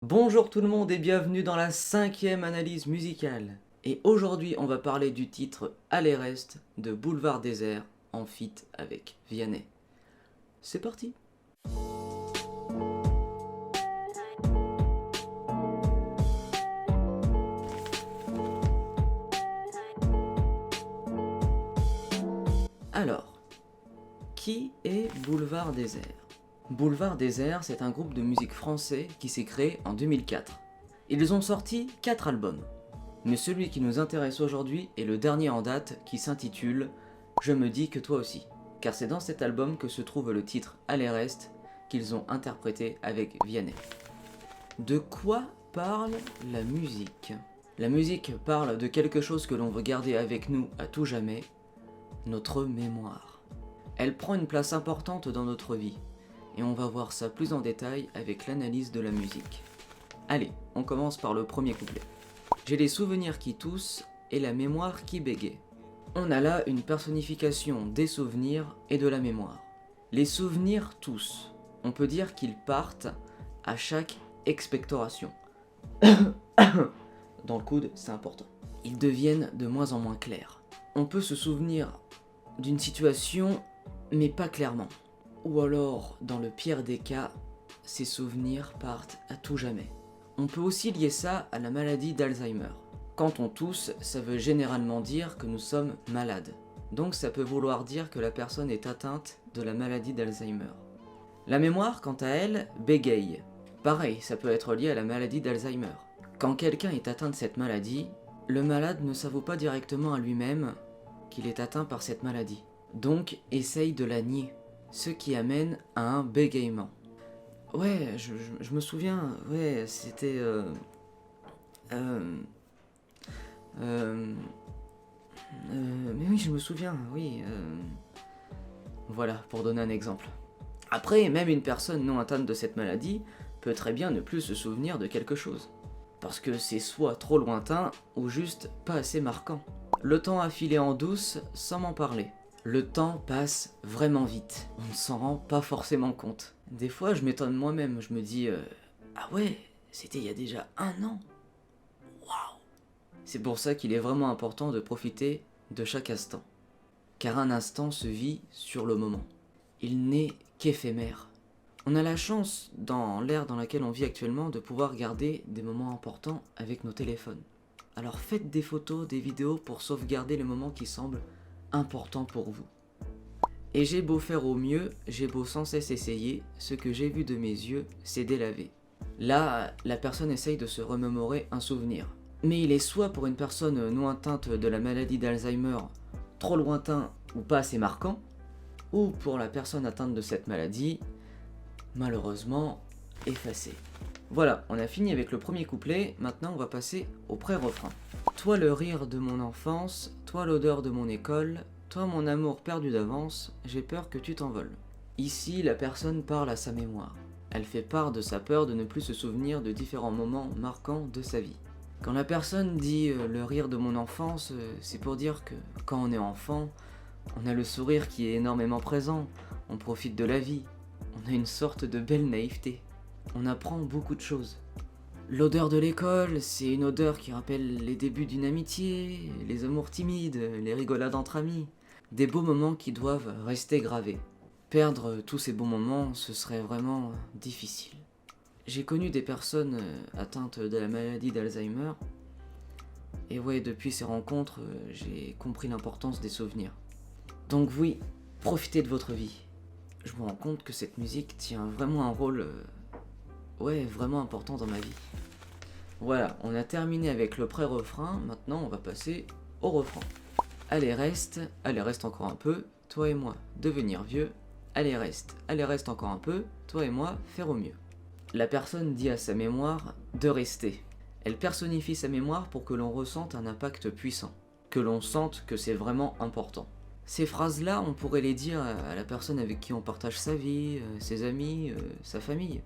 Bonjour tout le monde et bienvenue dans la 5e analyse musicale. Et aujourd'hui on va parler du titre Aller Reste de Boulevard Désert en feat avec Vianney. C'est parti. Alors, qui est Boulevard Désert ? Boulevard Désert, c'est un groupe de musique français qui s'est créé en 2004. Ils ont sorti 4 albums, mais celui qui nous intéresse aujourd'hui est le dernier en date qui s'intitule « Je me dis que toi aussi », car c'est dans cet album que se trouve le titre « Aller Reste » qu'ils ont interprété avec Vianney. De quoi parle la musique ? La musique parle de quelque chose que l'on veut garder avec nous à tout jamais, notre mémoire. Elle prend une place importante dans notre vie, et on va voir ça plus en détail avec l'analyse de la musique. Allez, on commence par le premier couplet. J'ai les souvenirs qui toussent et la mémoire qui bégaye. On a là une personnification des souvenirs et de la mémoire. Les souvenirs toussent. On peut dire qu'ils partent à chaque expectoration. Dans le coude, c'est important. Ils deviennent de moins en moins clairs. On peut se souvenir d'une situation, mais pas clairement. Ou alors, dans le pire des cas, ces souvenirs partent à tout jamais. On peut aussi lier ça à la maladie d'Alzheimer. Quand on tousse, ça veut généralement dire que nous sommes malades. Donc ça peut vouloir dire que la personne est atteinte de la maladie d'Alzheimer. La mémoire, quant à elle, bégaye. Pareil, ça peut être lié à la maladie d'Alzheimer. Quand quelqu'un est atteint de cette maladie, le malade ne s'avoue pas directement à lui-même qu'il est atteint par cette maladie. Donc essaye de la nier. Ce qui amène à un bégaiement. Ouais, je me souviens, ouais, c'était... mais oui, je me souviens, oui. Voilà, pour donner un exemple. Après, même une personne non atteinte de cette maladie peut très bien ne plus se souvenir de quelque chose. Parce que c'est soit trop lointain, ou juste pas assez marquant. Le temps a filé en douce sans m'en parler. Le temps passe vraiment vite, on ne s'en rend pas forcément compte. Des fois je m'étonne moi-même, je me dis ah ouais, c'était il y a déjà 1 an. Waouh. C'est pour ça qu'il est vraiment important de profiter de chaque instant. Car un instant se vit sur le moment. Il n'est qu'éphémère. On a la chance, dans l'ère dans laquelle on vit actuellement, de pouvoir garder des moments importants avec nos téléphones. Alors faites des photos, des vidéos pour sauvegarder les moments qui semblent important pour vous. Et j'ai beau faire au mieux, j'ai beau sans cesse essayer, ce que j'ai vu de mes yeux, c'est délavé. Là, la personne essaye de se remémorer un souvenir. Mais il est soit pour une personne non atteinte de la maladie d'Alzheimer, trop lointain ou pas assez marquant, ou pour la personne atteinte de cette maladie, malheureusement, effacé. Voilà, on a fini avec le premier couplet, maintenant on va passer au pré-refrain. Toi le rire de mon enfance, toi l'odeur de mon école, toi mon amour perdu d'avance, j'ai peur que tu t'envoles. Ici, la personne parle à sa mémoire. Elle fait part de sa peur de ne plus se souvenir de différents moments marquants de sa vie. Quand la personne dit le rire de mon enfance, c'est pour dire que quand on est enfant, on a le sourire qui est énormément présent, on profite de la vie, on a une sorte de belle naïveté. On apprend beaucoup de choses. L'odeur de l'école, c'est une odeur qui rappelle les débuts d'une amitié, les amours timides, les rigolades entre amis. Des beaux moments qui doivent rester gravés. Perdre tous ces beaux moments, ce serait vraiment difficile. J'ai connu des personnes atteintes de la maladie d'Alzheimer, et ouais, depuis ces rencontres, j'ai compris l'importance des souvenirs. Donc oui, profitez de votre vie. Je me rends compte que cette musique tient vraiment un rôle... vraiment important dans ma vie. Voilà, on a terminé avec le pré-refrain, maintenant on va passer au refrain. Allez reste encore un peu, toi et moi, devenir vieux. Allez reste encore un peu, toi et moi, faire au mieux. La personne dit à sa mémoire de rester. Elle personnifie sa mémoire pour que l'on ressente un impact puissant, que l'on sente que c'est vraiment important. Ces phrases-là, on pourrait les dire à la personne avec qui on partage sa vie, ses amis, sa famille.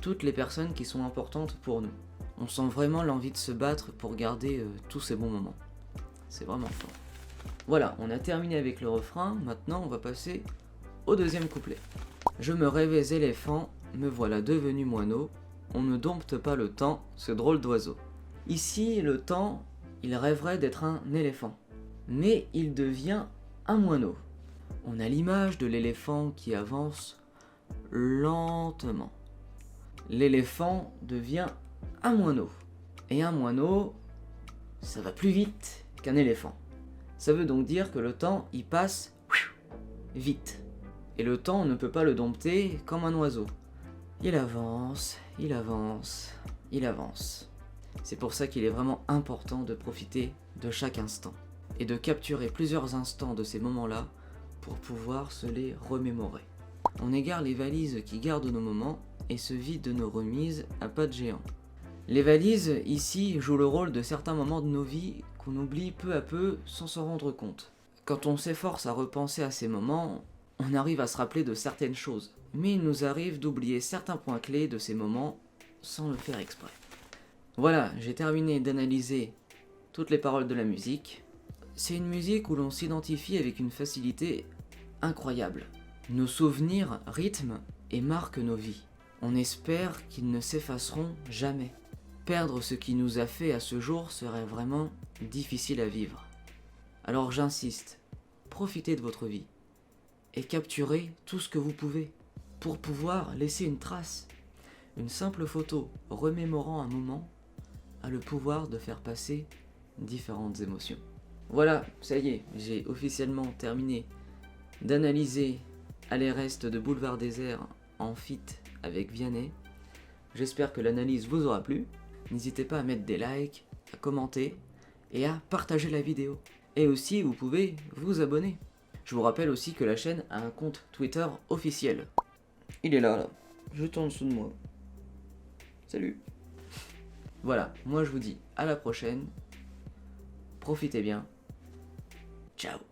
Toutes les personnes qui sont importantes pour nous. On sent vraiment l'envie de se battre pour garder tous ces bons moments. C'est vraiment fort. Voilà, on a terminé avec le refrain, maintenant on va passer au deuxième couplet. Je me rêvais éléphant, me voilà devenu moineau, on ne dompte pas le temps, ce drôle d'oiseau. Ici, le temps, il rêverait d'être un éléphant, mais il devient un moineau. On a l'image de l'éléphant qui avance lentement. L'éléphant devient un moineau. Et un moineau, ça va plus vite qu'un éléphant. Ça veut donc dire que le temps, il passe vite. Et le temps, on ne peut pas le dompter comme un oiseau. Il avance, il avance, il avance. C'est pour ça qu'il est vraiment important de profiter de chaque instant. Et de capturer plusieurs instants de ces moments-là pour pouvoir se les remémorer. On égare les valises qui gardent nos moments et se vide de nos remises à pas de géant. Les valises, ici, jouent le rôle de certains moments de nos vies qu'on oublie peu à peu sans s'en rendre compte. Quand on s'efforce à repenser à ces moments, on arrive à se rappeler de certaines choses. Mais il nous arrive d'oublier certains points clés de ces moments sans le faire exprès. Voilà, j'ai terminé d'analyser toutes les paroles de la musique. C'est une musique où l'on s'identifie avec une facilité incroyable. Nos souvenirs rythment et marquent nos vies. On espère qu'ils ne s'effaceront jamais. Perdre ce qui nous a fait à ce jour serait vraiment difficile à vivre. Alors j'insiste, profitez de votre vie et capturez tout ce que vous pouvez pour pouvoir laisser une trace. Une simple photo remémorant un moment a le pouvoir de faire passer différentes émotions. Voilà, ça y est, j'ai officiellement terminé d'analyser Aller Reste de Boulevard Désert en feat avec Vianney. J'espère que l'analyse vous aura plu. N'hésitez pas à mettre des likes, à commenter et à partager la vidéo. Et aussi, vous pouvez vous abonner. Je vous rappelle aussi que la chaîne a un compte Twitter officiel. Il est là, juste en dessous de moi. Salut. Voilà, moi je vous dis à la prochaine. Profitez bien. Ciao.